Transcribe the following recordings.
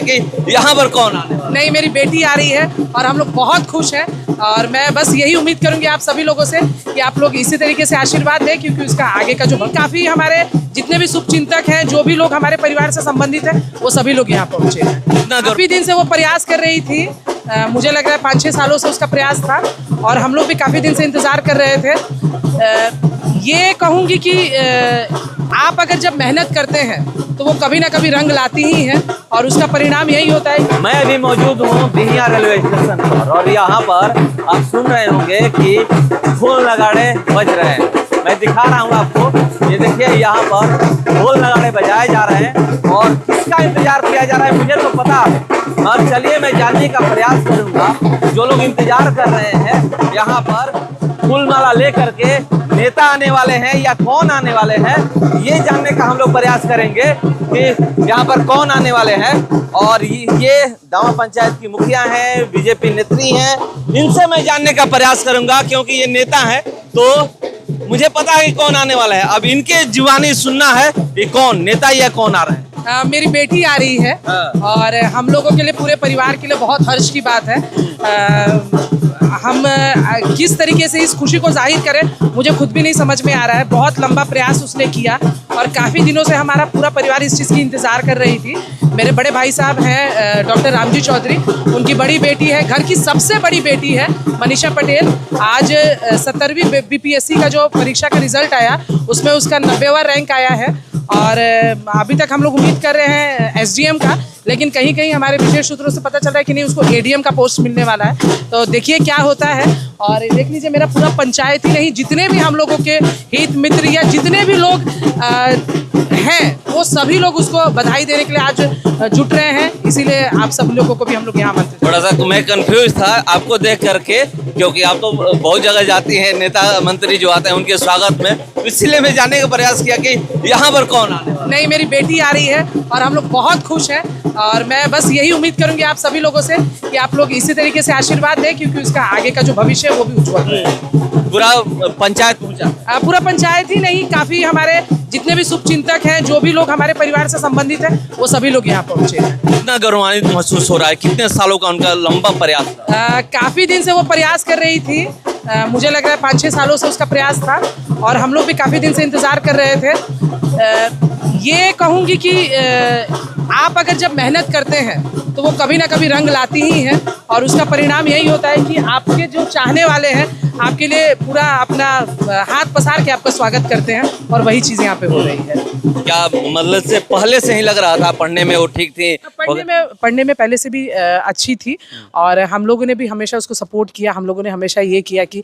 कि यहाँ पर कौन आने वाला है? नहीं, मेरी बेटी आ रही है और हम लोग बहुत खुश हैं और मैं बस यही उम्मीद करूंगी आप सभी लोगों से कि आप लोग इसी तरीके से आशीर्वाद दें, क्योंकि उसका आगे का जो काफ़ी हमारे जितने भी शुभचिंतक हैं, जो भी लोग हमारे परिवार से संबंधित हैं, वो सभी लोग यहाँ पहुँचे हैं। काफ़ी दिन से वो प्रयास कर रही थी, मुझे लग रहा है 5-6 सालों से उसका प्रयास था और हम लोग भी काफ़ी दिन से इंतज़ार कर रहे थे। ये कहूँगी कि आप अगर जब मेहनत करते हैं तो वो कभी ना कभी रंग लाती ही हैं और उसका परिणाम यही होता है। मैं अभी मौजूद हूँ बिहिया रेलवे स्टेशन पर और यहाँ पर आप सुन रहे होंगे कि ढोल नगाड़े बज रहे हैं। मैं दिखा रहा हूँ आपको, ये देखिए यहाँ पर ढोल नगाड़े बजाए जा रहे हैं और किसका इंतजार किया जा रहा है मुझे तो पता है। और चलिए मैं जानने का प्रयास करूँगा जो लोग इंतजार कर रहे हैं यहाँ पर फूल माला लेकर के, नेता आने वाले हैं या कौन आने वाले हैं, ये जानने का हम लोग प्रयास करेंगे कि यहाँ पर कौन आने वाले हैं। और ये दावा पंचायत की मुखिया हैं, बीजेपी नेत्री हैं, इनसे मैं जानने का प्रयास करूंगा क्योंकि ये नेता है तो मुझे पता है कि कौन आने वाला है। अब इनके जुबानी सुनना है कि कौन नेता या कौन आ रहा है। मेरी बेटी आ रही है और हम लोगों के लिए, पूरे परिवार के लिए बहुत हर्ष की बात है। हम किस तरीके से इस खुशी को जाहिर करें मुझे खुद भी नहीं समझ में आ रहा है। बहुत लंबा प्रयास उसने किया और काफ़ी दिनों से हमारा पूरा परिवार इस चीज़ की इंतज़ार कर रही थी। मेरे बड़े भाई साहब हैं डॉक्टर रामजी चौधरी, उनकी बड़ी बेटी है, घर की सबसे बड़ी बेटी है मनीषा पटेल। आज 70वीं BPSC का जो परीक्षा का रिजल्ट आया उसमें उसका 90वां रैंक आया है और अभी तक हम लोग उम्मीद कर रहे हैं SDM का, लेकिन कहीं कहीं हमारे विशेष सूत्रों से पता चल रहा है कि नहीं, उसको ADM का पोस्ट मिलने वाला है। तो देखिए क्या होता है। और देख लीजिए मेरा पूरा पंचायत ही नहीं, जितने भी हम लोगों के हित मित्र या जितने भी लोग हैं वो सभी लोग उसको बधाई देने के लिए आज जुट रहे हैं। इसीलिए आप सब लोगों को भी हम लोग यहाँ आमंत्रित। थोड़ा सा मैं कंफ्यूज था आपको देख करके, क्योंकि आप तो बहुत जगह जाती हैं, नेता मंत्री जो आते हैं उनके स्वागत में, इसीलिए मैं जानने का प्रयास किया कि यहाँ पर कौन आने वाला है। नहीं, मेरी बेटी आ रही है और हम लोग बहुत खुश हैं और मैं बस यही उम्मीद करूंगी आप सभी लोगों से कि आप लोग इसी तरीके से आशीर्वाद दें, क्योंकि उसका आगे का जो भविष्य है वो भी उज्जवल है। पूरा पंचायत पहुंचा? पूरा पंचायत ही नहीं, काफी हमारे जितने भी शुभचिंतक हैं, जो भी लोग हमारे परिवार से संबंधित हैं, वो सभी लोग यहाँ पहुंचे हैं। कितना गौरवान्वित महसूस हो रहा है? कितने सालों का उनका लंबा प्रयास था? काफी दिन से वो प्रयास कर रही थी, मुझे लग रहा है 5-6 सालों से उसका प्रयास था और हम लोग भी काफी दिन से इंतजार कर रहे थे। ये कहूँगी कि आप अगर जब मेहनत करते हैं तो वो कभी ना कभी रंग लाती ही हैं और उसका परिणाम यही होता है कि आपके जो चाहने वाले हैं आपके लिए पूरा अपना हाथ पसार के आपका स्वागत करते हैं और वही चीज़ यहाँ पे हो रही है। क्या मतलब से पहले से ही लग रहा था पढ़ने में वो ठीक थी? पढ़ने में पहले से भी अच्छी थी और हम लोगों ने भी हमेशा उसको सपोर्ट किया। हम लोगों ने हमेशा ये किया कि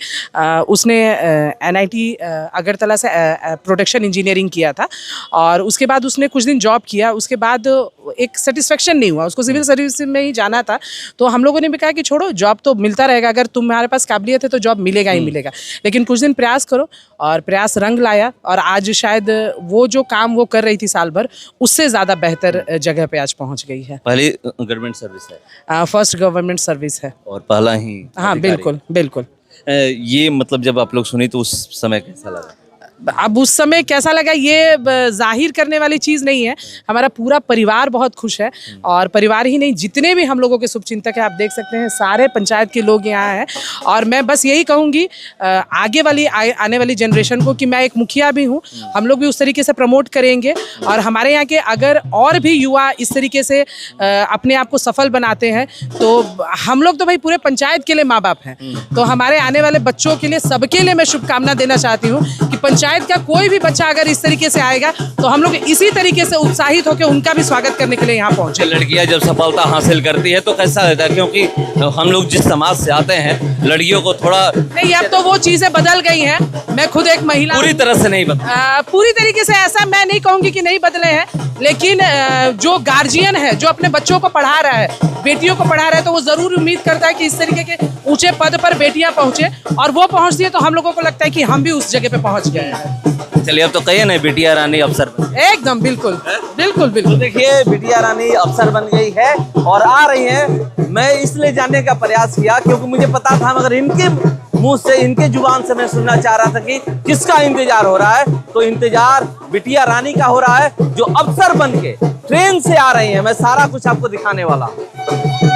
उसने NIT अगरतला से प्रोडक्शन इंजीनियरिंग किया था और उसके बाद उसने कुछ दिन जॉब किया। उसके बाद एक सेटिस्फेक्शन नहीं हुआ, उसको सिविल सर्विस में ही जाना था। तो हम लोगों ने भी कहा कि छोड़ो, जॉब तो मिलता रहेगा, अगर तुम्हारे पास काबिलियत है तो जॉब मिलेगा ही मिलेगा, लेकिन कुछ दिन प्रयास करो। और प्रयास रंग लाया और आज शायद वो जो काम वो कर रही थी साल भर, उससे ज़्यादा बेहतर जगह पे आज पहुंच गई है। पहली गवर्नमेंट सर्विस है? फर्स्ट गवर्नमेंट सर्विस है और पहला ही? हाँ बिल्कुल बिल्कुल। ये मतलब जब आप लोग सुनी तो उस समय कैसा लगा? अब उस समय कैसा लगा ये जाहिर करने वाली चीज़ नहीं है। हमारा पूरा परिवार बहुत खुश है और परिवार ही नहीं, जितने भी हम लोगों के शुभचिंतक हैं, आप देख सकते हैं सारे पंचायत के लोग यहाँ हैं। और मैं बस यही कहूँगी आगे वाली आने वाली जनरेशन को कि मैं एक मुखिया भी हूँ, हम लोग भी उस तरीके से प्रमोट करेंगे। और हमारे यहाँ के अगर और भी युवा इस तरीके से अपने आप को सफल बनाते हैं तो हम लोग तो भाई पूरे पंचायत के लिए माँ बाप हैं, तो हमारे आने वाले बच्चों के लिए, सबके लिए मैं शुभकामना देना चाहती हूँ कि पंचायत का कोई भी बच्चा अगर इस तरीके से आएगा तो हम लोग इसी तरीके से उत्साहित होकर उनका भी स्वागत करने के लिए यहाँ पहुंचे। लड़कियां जब सफलता हासिल करती है तो कैसा रहता है? क्योंकि हम लोग जिस समाज से आते हैं, लड़कियों को थोड़ा नहीं, अब तो वो चीजें बदल गई हैं। मैं खुद एक महिला, पूरी तरह से नहीं बदला, पूरी तरीके से ऐसा मैं नहीं कहूँगी कि नहीं बदले हैं, लेकिन जो गार्जियन है, जो अपने बच्चों को पढ़ा रहा है, बेटियों को पढ़ा रहा है, तो वो जरूर उम्मीद करता है कि इस तरीके के ऊंचे पद पर बेटियां पहुंचे और वो पहुंचती है तो हम लोगों को लगता है कि हम भी उस जगह पे पहुंच गए हैं। चलिए अब तो कहिए ना बिटिया रानी अफसर बन। एकदम बिल्कुल बिल्कुल बिल्कुल। तो देखिए बिटिया रानी अफसर बन गई है और आ रही है। मैं इसलिए जानने का प्रयास किया क्योंकि मुझे पता था मगर इनके मुंह से, इनके जुबान से मैं सुनना चाह रहा था कि किसका इंतजार हो रहा है। तो इंतजार बिटिया रानी का हो रहा है, जो अफसर बन के ट्रेन से आ रही है। मैं सारा कुछ आपको दिखाने वाला हूं।